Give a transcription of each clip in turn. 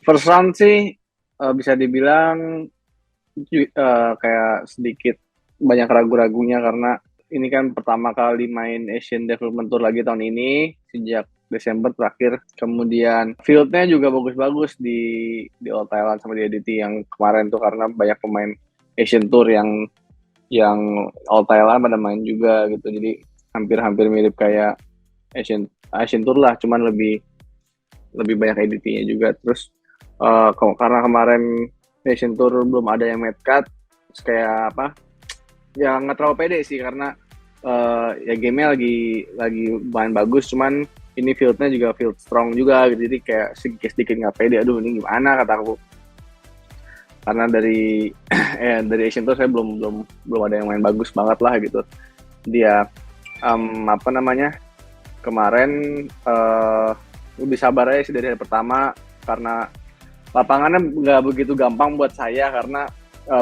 First round sih, bisa dibilang kayak sedikit banyak ragu-ragunya karena ini kan pertama kali main Asian Development Tour lagi tahun ini, sejak Desember terakhir. Kemudian field-nya juga bagus-bagus di All Thailand sama di ADT yang kemarin tuh karena banyak pemain Asian Tour yang All Thailand pada main juga gitu. Jadi hampir-hampir mirip kayak Asian Tour lah, cuman lebih lebih banyak ADT-nya juga. Terus karena kemarin Asian Tour belum ada yang made cut, terus kayak apa? Ya nggak terlalu pede sih karena ya gamenya lagi main bagus, cuman ini fieldnya juga field strong juga gitu. Jadi kayak sedikit nggak pede. Aduh ini gimana kataku. Karena dari dari Asian Tour saya belum ada yang main bagus banget lah gitu. Dia apa namanya kemarin lebih sabar aja sih dari hari pertama karena lapangannya nggak begitu gampang buat saya karena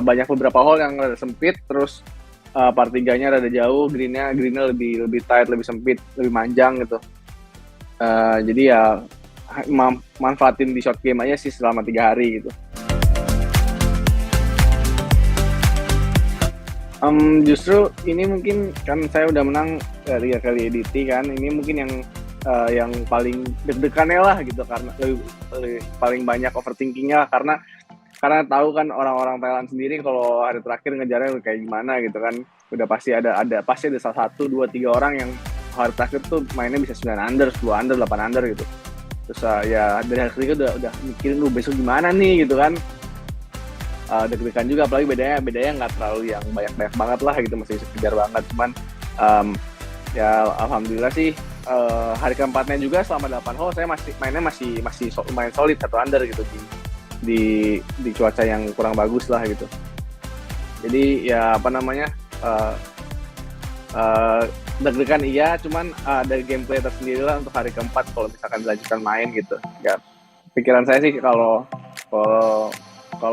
banyak beberapa hole yang rada sempit, terus par 3-nya rada jauh, greennya lebih tight, lebih sempit, lebih manjang gitu. Jadi ya manfaatin di short game aja sih selama 3 hari gitu. Justru ini mungkin kan saya udah menang kali EDT kan, ini mungkin yang paling deg-degannya lah gitu karena lebih paling banyak overthinkingnya lah karena tahu kan orang-orang Thailand sendiri kalau hari terakhir ngejarnya kayak gimana gitu kan, udah pasti ada salah 1, 2, 3 orang yang hari terakhir tuh mainnya bisa 9 under, 10 under, 8 under gitu. Terus ya dari hari ketiga udah mikirin lu besok gimana nih gitu kan. Deg-degan juga, apalagi bedanya nggak terlalu yang banyak banget lah gitu, masih sekejar banget. Cuman ya alhamdulillah sih hari keempatnya juga selama 8 hole saya mainnya masih lumayan solid 1 under gitu di cuaca yang kurang bagus lah gitu. Jadi ya apa namanya deg-degan iya, cuman dari gameplay tersendiri lah untuk hari keempat kalau misalkan dilanjutkan main gitu. Ya pikiran saya sih kalau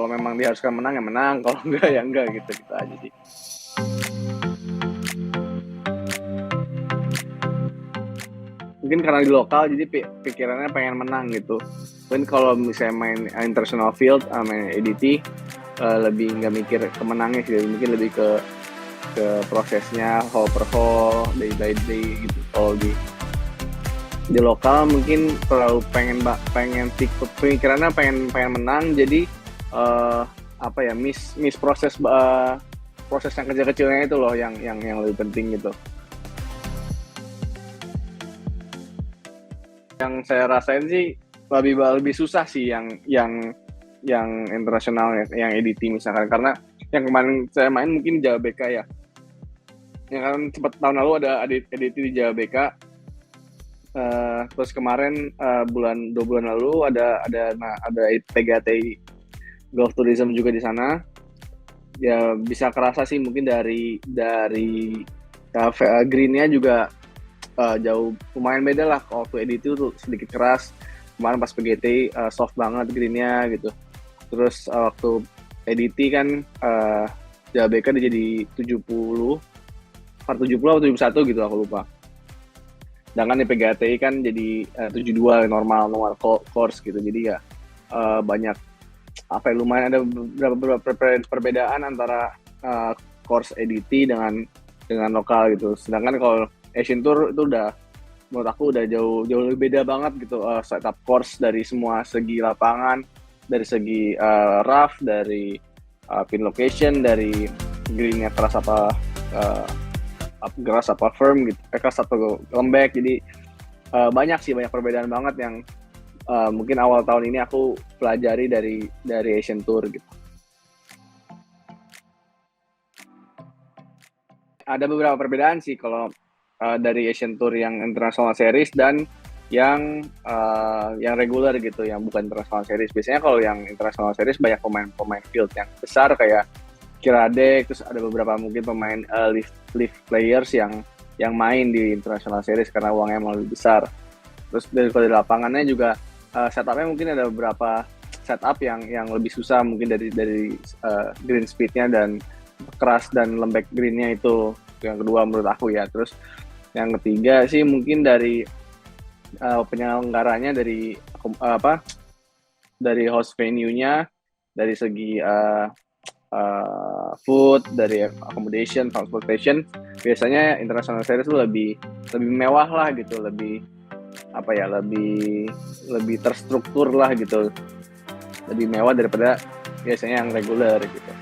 memang diharuskan menang ya menang, kalau enggak ya enggak gitu aja sih. Mungkin karena di lokal jadi pikirannya pengen menang gitu. Dan kalau misalnya main international field, main ADT lebih nggak mikir kemenangnya sih, mungkin lebih ke prosesnya, hole per hole, day by day gitu. Kalau di lokal mungkin terlalu pengen pemikirannya pengen menang, jadi apa ya miss proses yang kecil-kecilnya itu loh yang lebih penting gitu. Yang saya rasain sih lebih susah sih yang internasional, yang EDT misalkan, karena yang kemarin saya main mungkin Jawa BK ya. Yang kan sempat tahun lalu ada EDT di Jawa BK. Terus kemarin 2 bulan lalu ada PGAT Golf Tourism juga di sana. Ya bisa kerasa sih mungkin dari greennya juga jauh lumayan beda lah. Waktu EDT itu sedikit keras, kemarin pas PGT soft banget greennya gitu. Terus waktu EDT kan JBK dia jadi 70 atau 71 gitu aku lupa. Sedangkan di PGT kan jadi 72 normal course gitu. Jadi ya banyak apa ya, lumayan ada beberapa perbedaan antara course EDT dengan lokal gitu. Sedangkan kalau Asian Tour itu udah menurut aku udah jauh lebih beda banget gitu, setup course dari semua segi lapangan, dari segi rough, dari pin location, dari greennya keras apa firm gitu, keras atau lembek. Jadi banyak perbedaan banget yang mungkin awal tahun ini aku pelajari dari Asian Tour gitu. Ada beberapa perbedaan sih kalau dari Asian Tour yang International Series dan yang regular gitu, yang bukan International Series. Biasanya kalau yang International Series banyak pemain field yang besar kayak Kiradek, terus ada beberapa mungkin pemain lift players yang main di International Series karena uangnya emang lebih besar. Terus dari lapangannya juga setupnya mungkin ada beberapa setup yang lebih susah mungkin dari green speednya dan keras dan lembek greennya itu yang kedua menurut aku ya. Terus yang ketiga sih mungkin dari penyelenggaranya, dari host venue-nya, dari segi food, dari accommodation, transportation, biasanya international series tuh lebih lebih mewah lah gitu, lebih apa ya, lebih lebih terstruktur lah gitu, lebih mewah daripada biasanya yang reguler gitu.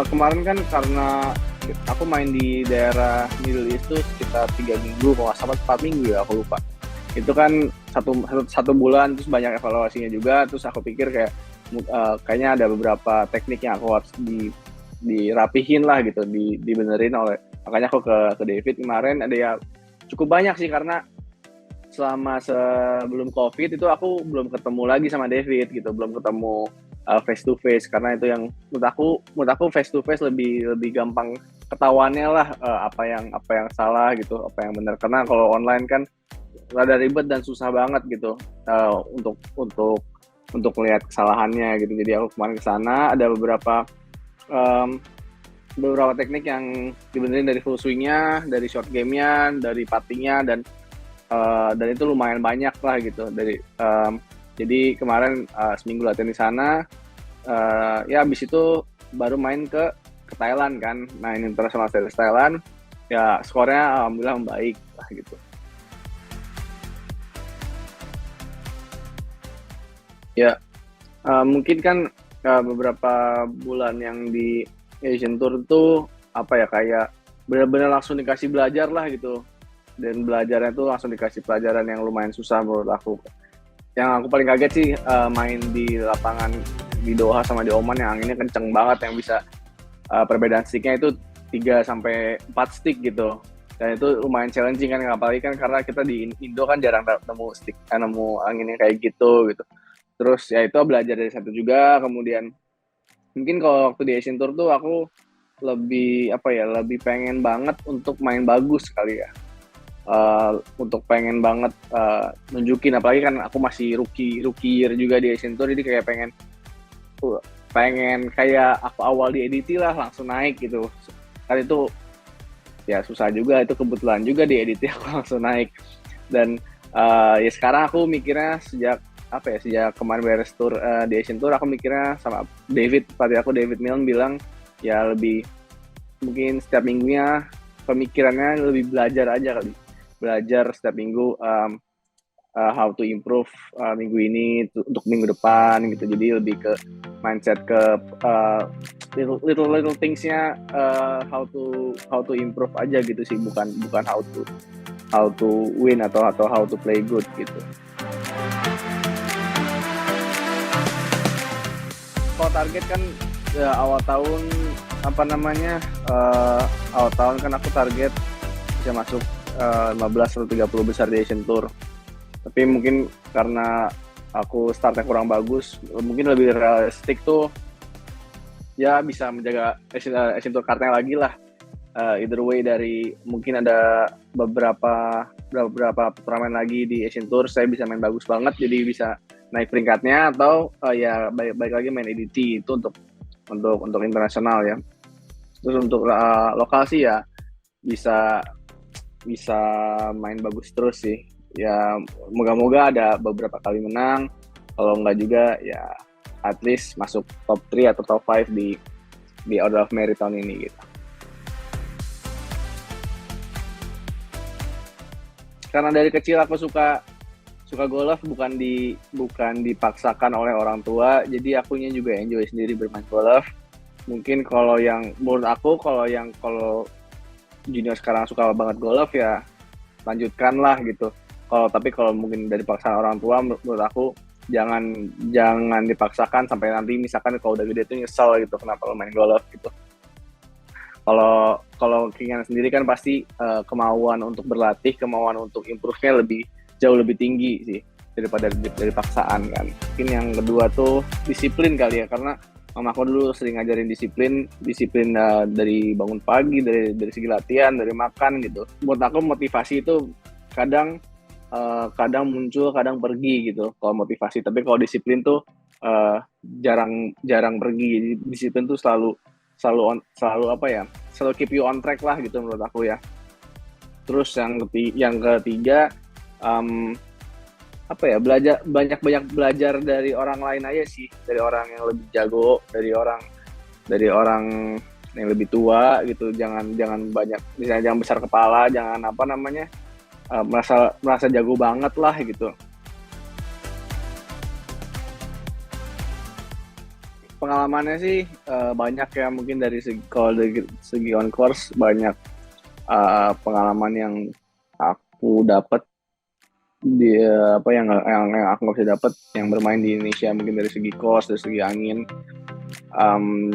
Kemarin kan karena aku main di daerah Middle East tuh sekitar 3 minggu, kalau nggak salah 4 minggu ya, aku lupa. Itu kan satu bulan, terus banyak evaluasinya juga, terus aku pikir kayak kayaknya ada beberapa teknik yang aku harus dirapihin lah gitu, dibenerin oleh, makanya aku ke David kemarin. Ada ya cukup banyak sih, karena selama sebelum COVID itu aku belum ketemu lagi sama David gitu, belum ketemu face to face, karena itu yang menurut aku face to face lebih lebih gampang ketahuannya lah, apa yang salah gitu, apa yang benar. Karena kalau online kan rada ribet dan susah banget gitu, untuk melihat kesalahannya gitu. Jadi aku kemarin ke sana, ada um, beberapa teknik yang dibenerin, dari full swingnya, dari short gamenya, dari puttingnya, dan itu lumayan banyak lah gitu. Jadi kemarin seminggu latihan di sana, ya habis itu baru main ke Thailand kan, main international series Thailand, ya skornya alhamdulillah membaik lah gitu. Ya, mungkin kan beberapa bulan yang di Asian Tour tuh apa ya, kayak benar-benar langsung dikasih belajar lah gitu, dan belajarnya tuh langsung dikasih pelajaran yang lumayan susah menurut aku. Yang aku paling kaget sih main di lapangan di Doha sama di Oman yang anginnya kenceng banget, yang bisa perbedaan sticknya itu 3 sampai 4 stick gitu. Dan itu lumayan challenging kan, apalagi kan karena kita di Indo kan jarang nemu stick, nemu anginnya kayak gitu. Terus ya itu belajar dari satu juga. Kemudian mungkin kalau waktu di Asian Tour tuh aku lebih apa ya, lebih pengen banget untuk main bagus kali ya. Untuk pengen banget nunjukin, apalagi kan aku masih rookie year juga di Asian Tour, jadi kayak pengen kayak aku awal di EDT lah langsung naik gitu. Kan itu ya susah juga, itu kebetulan juga di EDT aku langsung naik. Dan ya sekarang aku mikirnya sejak apa ya, sejak kemarin beres tour di Asian Tour, aku mikirnya sama pelatih aku David Milne bilang ya, lebih mungkin setiap minggunya pemikirannya lebih belajar aja kali, belajar setiap minggu how to improve minggu ini untuk minggu depan gitu. Jadi lebih ke mindset, ke little thingsnya, how to improve aja gitu sih, bukan bukan how to win atau how to play good gitu. Kalau target kan ya, awal tahun apa namanya, awal tahun kan aku target bisa masuk 15 atau 30 besar di Asian Tour. Tapi mungkin karena aku startnya kurang bagus, mungkin lebih realistik tuh ya bisa menjaga Asian Tour kartnya lagi lah. Either way, dari mungkin ada beberapa turnamen lagi di Asian Tour saya bisa main bagus banget, jadi bisa naik peringkatnya, atau ya baik lagi main EDT itu untuk internasional ya. Terus untuk lokal sih ya bisa bisa main bagus terus sih. Ya moga-moga ada beberapa kali menang. Kalau enggak juga ya at least masuk top 3 atau top 5 di Order of Merit tahun ini gitu. Karena dari kecil aku suka golf, bukan dipaksakan oleh orang tua, jadi akunya juga enjoy sendiri bermain golf. Mungkin kalau yang menurut aku, kalau junior sekarang suka banget golf ya lanjutkan lah gitu. Tapi kalau mungkin dari paksaan orang tua, menurut aku jangan dipaksakan sampai nanti misalkan kalau udah gede tuh nyesel gitu kenapa lo main golf gitu. Kalau keinginan sendiri kan pasti kemauan untuk berlatih, kemauan untuk improve-nya jauh lebih tinggi sih daripada dari paksaan kan. Mungkin yang kedua tuh disiplin kali ya, karena mama aku dulu sering ngajarin disiplin dari bangun pagi, dari segi latihan, dari makan gitu. Buat aku motivasi itu kadang muncul, kadang pergi gitu kalau motivasi. Tapi kalau disiplin tuh jarang pergi. Jadi disiplin tuh selalu apa ya, selalu keep you on track lah gitu menurut aku ya. Terus yang ketiga um, apa ya, belajar banyak-banyak belajar dari orang lain aja sih, dari orang yang lebih jago, dari orang yang lebih tua gitu. Jangan jangan banyak, misalnya jangan besar kepala, jangan apa namanya, merasa merasa jago banget lah gitu. Pengalamannya sih banyak ya, mungkin dari segi, kalau dari segi on course banyak pengalaman yang aku dapat di apa yang aku nggak bisa dapat yang bermain di Indonesia, mungkin dari segi course, dari segi angin, um,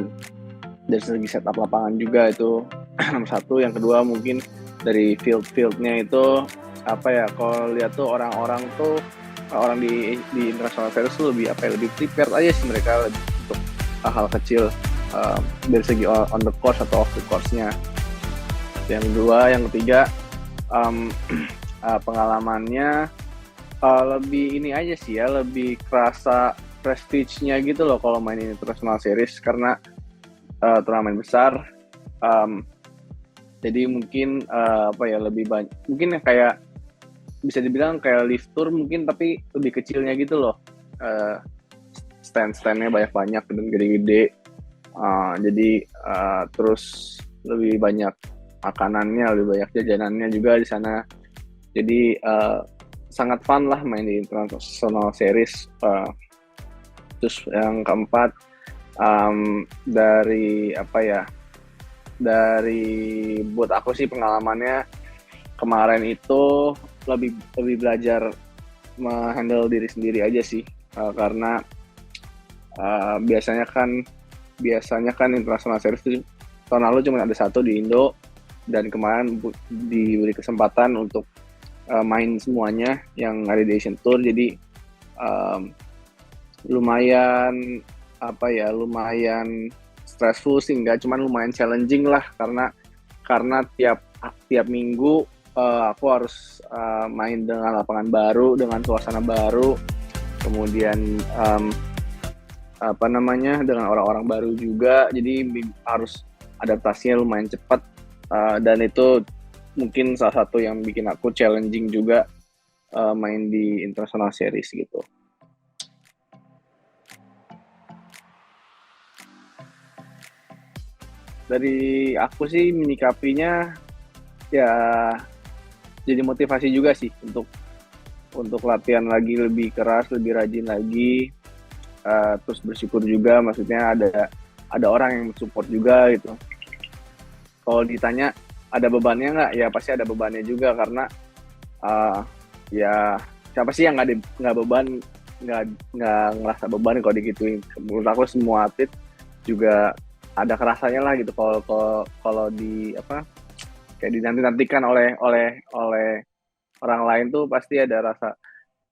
dari segi setup lapangan juga itu nomor satu. Yang kedua mungkin dari fieldnya itu apa ya, kalau lihat tuh orang-orang tuh, orang di international series tuh lebih apa ya, lebih prepared aja sih mereka untuk hal-hal kecil, dari segi on the course atau off the course-nya. Yang kedua, yang ketiga, um, pengalamannya lebih ini aja sih ya, lebih kerasa prestige-nya gitu loh kalau main international series, karena turnamen besar. um, jadi mungkin apa ya, lebih banyak mungkin ya, kayak bisa dibilang kayak lift tour mungkin, tapi lebih kecilnya gitu loh. uh, stand-standnya banyak-banyak dan gede-gede. Jadi terus lebih banyak makanannya, lebih banyak jajanannya juga di sana. Jadi sangat fun lah main di international series. Terus yang keempat, dari apa ya, dari buat aku sih pengalamannya kemarin itu lebih lebih belajar menghandle diri sendiri aja sih. Karena biasanya kan international series itu tahun lalu cuma ada satu di Indo, dan kemarin diberi kesempatan untuk main semuanya yang ada di Asian Tour. Jadi um, lumayan apa ya, lumayan stressful sih enggak, cuman lumayan challenging lah, karena tiap minggu aku harus main dengan lapangan baru, dengan suasana baru, kemudian apa namanya, dengan orang-orang baru juga. Jadi harus adaptasinya lumayan cepat, dan itu mungkin salah satu yang bikin aku challenging juga main di international series gitu. Dari aku sih menyikapinya ya, jadi motivasi juga sih untuk latihan lagi lebih keras, lebih rajin lagi. Terus bersyukur juga, maksudnya ada orang yang support juga gitu. Kalau ditanya ada bebannya nggak, ya pasti ada bebannya juga, karena uh, ya siapa sih yang nggak beban, nggak nggak ngerasa beban kalau digituin. Menurut aku semua atlet juga ada kerasanya lah gitu, kalau di apa, kayak dinantikan oleh orang lain tuh pasti ada rasa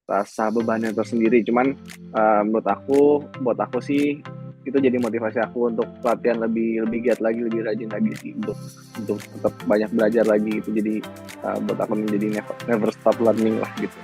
rasa bebannya tersendiri. Cuman buat aku sih itu jadi motivasi aku untuk latihan lebih lebih giat lagi, lebih rajin lagi sih, untuk tetap banyak belajar lagi. Itu jadi buat aku menjadi never stop learning lah gitu.